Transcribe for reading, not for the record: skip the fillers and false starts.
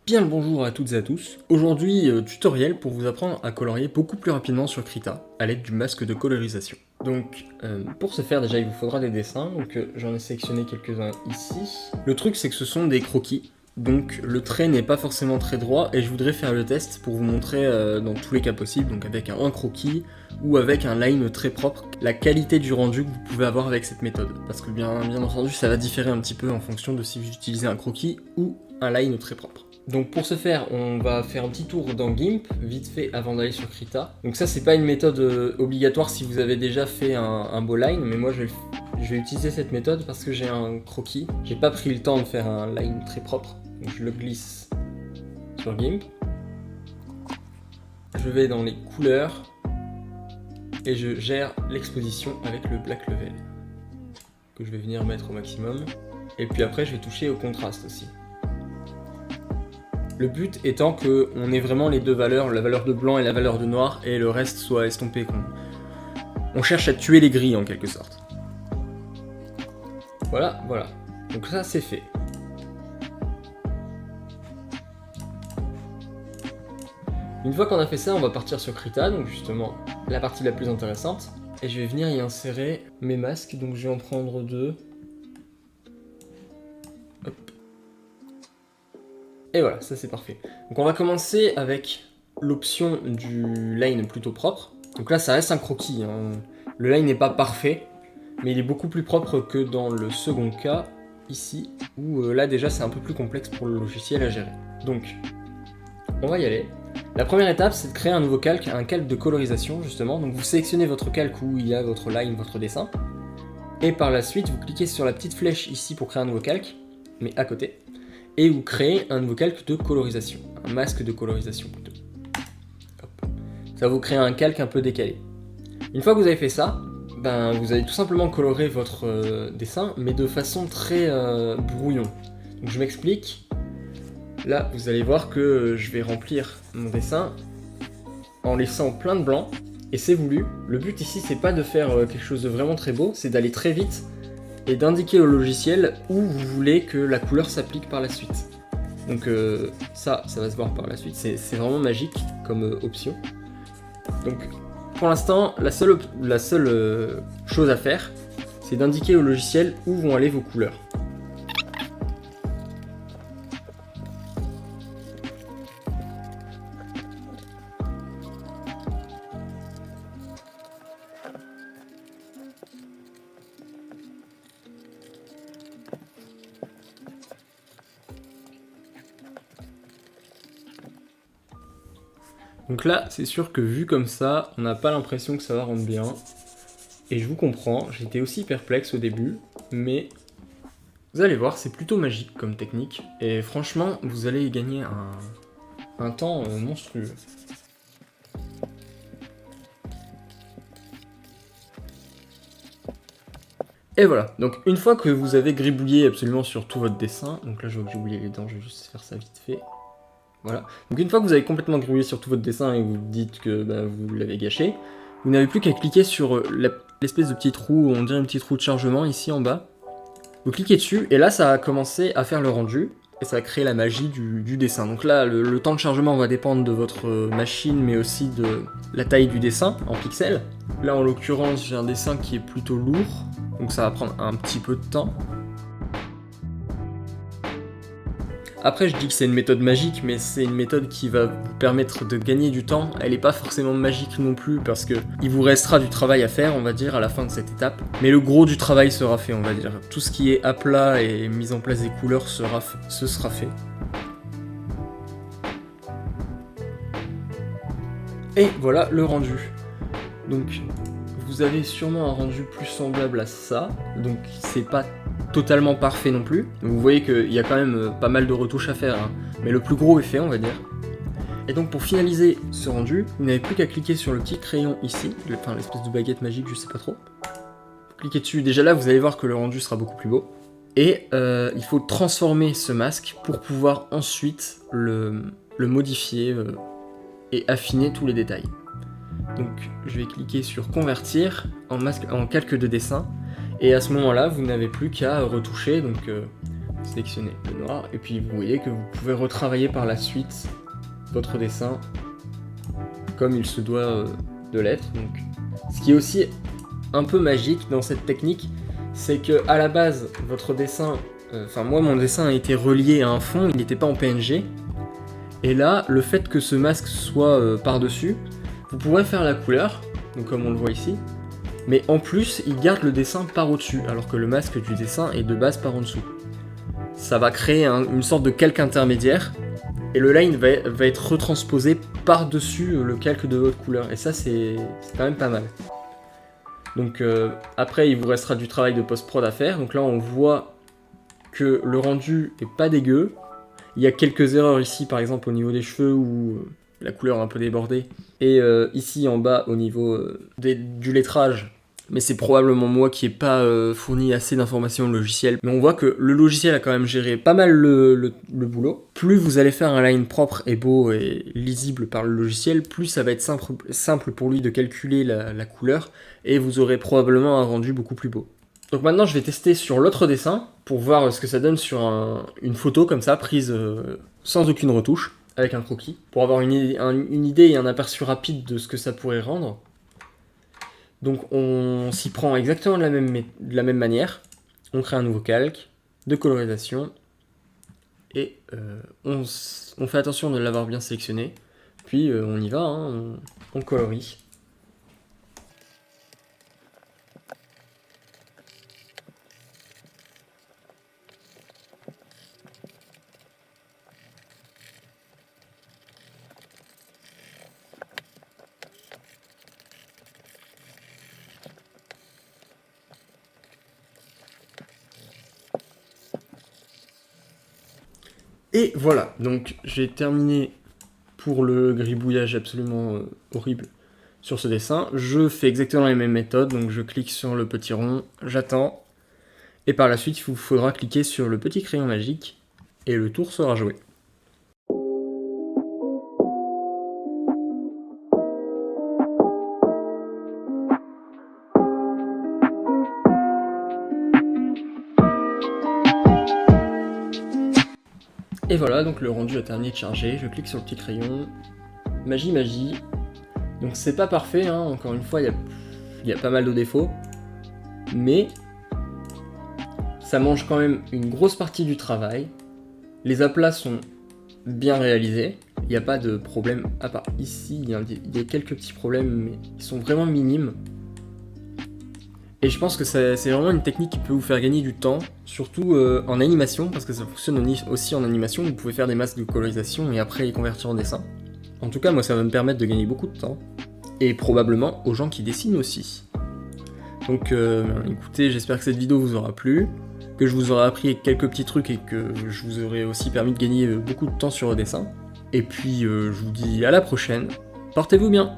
Bien le bonjour à toutes et à tous. Aujourd'hui, tutoriel pour vous apprendre à colorier beaucoup plus rapidement sur Krita à l'aide du masque de colorisation. Donc, pour ce faire, déjà, il vous faudra des dessins. Donc, j'en ai sélectionné quelques-uns ici. Le truc, c'est que ce sont des croquis. Donc, le trait n'est pas forcément très droit et je voudrais faire le test pour vous montrer dans tous les cas possibles, donc avec un croquis ou avec un line très propre, la qualité du rendu que vous pouvez avoir avec cette méthode. Parce que bien entendu, ça va différer un petit peu en fonction de si vous utilisez un croquis ou un line très propre. Donc pour ce faire, on va faire un petit tour dans GIMP, vite fait, avant d'aller sur Krita. Donc ça, c'est pas une méthode obligatoire si vous avez déjà fait un beau line, mais moi je vais utiliser cette méthode parce que j'ai un croquis. J'ai pas pris le temps de faire un line très propre, donc je le glisse sur GIMP. Je vais dans les couleurs et je gère l'exposition avec le Black Level, que je vais venir mettre au maximum. Et puis après, je vais toucher au contraste aussi. Le but étant qu'on ait vraiment les deux valeurs, la valeur de blanc et la valeur de noir, et le reste soit estompé. On cherche à tuer les gris en quelque sorte. Voilà. Donc ça c'est fait. Une fois qu'on a fait ça, on va partir sur Krita, donc justement la partie la plus intéressante. Et je vais venir y insérer mes masques, donc je vais en prendre deux. Hop. Et voilà, ça c'est parfait. Donc on va commencer avec l'option du line plutôt propre. Donc là ça reste un croquis, hein. Le line n'est pas parfait, mais il est beaucoup plus propre que dans le second cas, ici, où là déjà c'est un peu plus complexe pour le logiciel à gérer. Donc, on va y aller. La première étape, c'est de créer un nouveau calque, un calque de colorisation justement. Donc vous sélectionnez votre calque où il y a votre line, votre dessin, et par la suite vous cliquez sur la petite flèche ici pour créer un nouveau calque, mais à côté, et vous créez un nouveau calque de colorisation, un masque de colorisation plutôt. Hop. Ça va vous créer un calque un peu décalé. Une fois que vous avez fait ça, vous allez tout simplement colorer votre dessin, mais de façon très brouillon. Donc je m'explique. Là, vous allez voir que je vais remplir mon dessin en laissant plein de blanc, et c'est voulu. Le but ici, c'est pas de faire quelque chose de vraiment très beau, c'est d'aller très vite et d'indiquer au logiciel où vous voulez que la couleur s'applique par la suite. Donc ça va se voir par la suite, c'est vraiment magique comme option. Donc pour l'instant, la seule chose à faire, c'est d'indiquer au logiciel où vont aller vos couleurs. Donc là, c'est sûr que vu comme ça, on n'a pas l'impression que ça va rendre bien. Et je vous comprends, j'étais aussi perplexe au début, mais vous allez voir, c'est plutôt magique comme technique. Et franchement, vous allez y gagner un temps monstrueux. Et voilà, donc une fois que vous avez gribouillé absolument sur tout votre dessin, donc là je vois que j'ai oublié les dents, je vais juste faire ça vite fait. Voilà. Donc une fois que vous avez complètement gribouillé sur tout votre dessin et vous dites que vous l'avez gâché, vous n'avez plus qu'à cliquer sur l'espèce de petit trou, on dirait un petit trou de chargement ici en bas. Vous cliquez dessus et là ça va commencer à faire le rendu et ça va créer la magie du dessin. Donc là le temps de chargement va dépendre de votre machine mais aussi de la taille du dessin en pixels. Là en l'occurrence j'ai un dessin qui est plutôt lourd, donc ça va prendre un petit peu de temps. Après, je dis que c'est une méthode magique, mais c'est une méthode qui va vous permettre de gagner du temps. Elle n'est pas forcément magique non plus, parce que il vous restera du travail à faire, on va dire, à la fin de cette étape. Mais le gros du travail sera fait, on va dire. Tout ce qui est aplat et mise en place des couleurs sera fait. Et voilà le rendu. Donc, vous avez sûrement un rendu plus semblable à ça. Donc, c'est pas totalement parfait non plus. Donc vous voyez qu'il y a quand même pas mal de retouches à faire, hein. Mais le plus gros est fait, on va dire. Et donc pour finaliser ce rendu, vous n'avez plus qu'à cliquer sur le petit crayon ici, l'espèce de baguette magique, je sais pas trop. Vous cliquez dessus, déjà là vous allez voir que le rendu sera beaucoup plus beau. Et il faut transformer ce masque pour pouvoir ensuite le modifier et affiner tous les détails. Donc je vais cliquer sur convertir en calque de dessin. Et à ce moment-là, vous n'avez plus qu'à retoucher, donc sélectionnez le noir, et puis vous voyez que vous pouvez retravailler par la suite votre dessin comme il se doit de l'être. Donc, ce qui est aussi un peu magique dans cette technique, c'est que à la base, votre dessin, moi mon dessin a été relié à un fond, il n'était pas en PNG, et là, le fait que ce masque soit par-dessus, vous pourrez faire la couleur, donc comme on le voit ici, mais en plus, il garde le dessin par au-dessus, alors que le masque du dessin est de base par en dessous. Ça va créer une sorte de calque intermédiaire, et le line va être retransposé par-dessus le calque de votre couleur, et ça c'est quand même pas mal. Donc après, il vous restera du travail de post-prod à faire, donc là on voit que le rendu est pas dégueu. Il y a quelques erreurs ici, par exemple au niveau des cheveux, où la couleur est un peu débordée, et ici en bas au niveau du lettrage, mais c'est probablement moi qui n'ai pas fourni assez d'informations au logiciel. Mais on voit que le logiciel a quand même géré pas mal le boulot. Plus vous allez faire un line propre et beau et lisible par le logiciel, plus ça va être simple pour lui de calculer la couleur, et vous aurez probablement un rendu beaucoup plus beau. Donc maintenant je vais tester sur l'autre dessin, pour voir ce que ça donne sur une photo comme ça, prise sans aucune retouche, avec un croquis, pour avoir une idée et un aperçu rapide de ce que ça pourrait rendre. Donc on s'y prend exactement de la même manière, on crée un nouveau calque, de colorisation, et on fait attention de l'avoir bien sélectionné, puis on y va, hein, on colorie. Et voilà, donc j'ai terminé pour le gribouillage absolument horrible sur ce dessin. Je fais exactement les mêmes méthodes, donc je clique sur le petit rond, j'attends, et par la suite il vous faudra cliquer sur le petit crayon magique, et le tour sera joué. Et voilà, donc le rendu a terminé de charger, je clique sur le petit crayon, magie. Donc c'est pas parfait, hein, encore une fois, il y a pas mal de défauts, mais ça mange quand même une grosse partie du travail. Les aplats sont bien réalisés, il n'y a pas de problème, à part ici, il y a quelques petits problèmes, mais ils sont vraiment minimes. Et je pense que c'est vraiment une technique qui peut vous faire gagner du temps, surtout en animation, parce que ça fonctionne aussi en animation, vous pouvez faire des masques de colorisation et après les convertir en dessin. En tout cas, moi ça va me permettre de gagner beaucoup de temps, et probablement aux gens qui dessinent aussi. Donc écoutez, j'espère que cette vidéo vous aura plu, que je vous aurai appris quelques petits trucs et que je vous aurai aussi permis de gagner beaucoup de temps sur le dessin. Et puis je vous dis à la prochaine, portez-vous bien!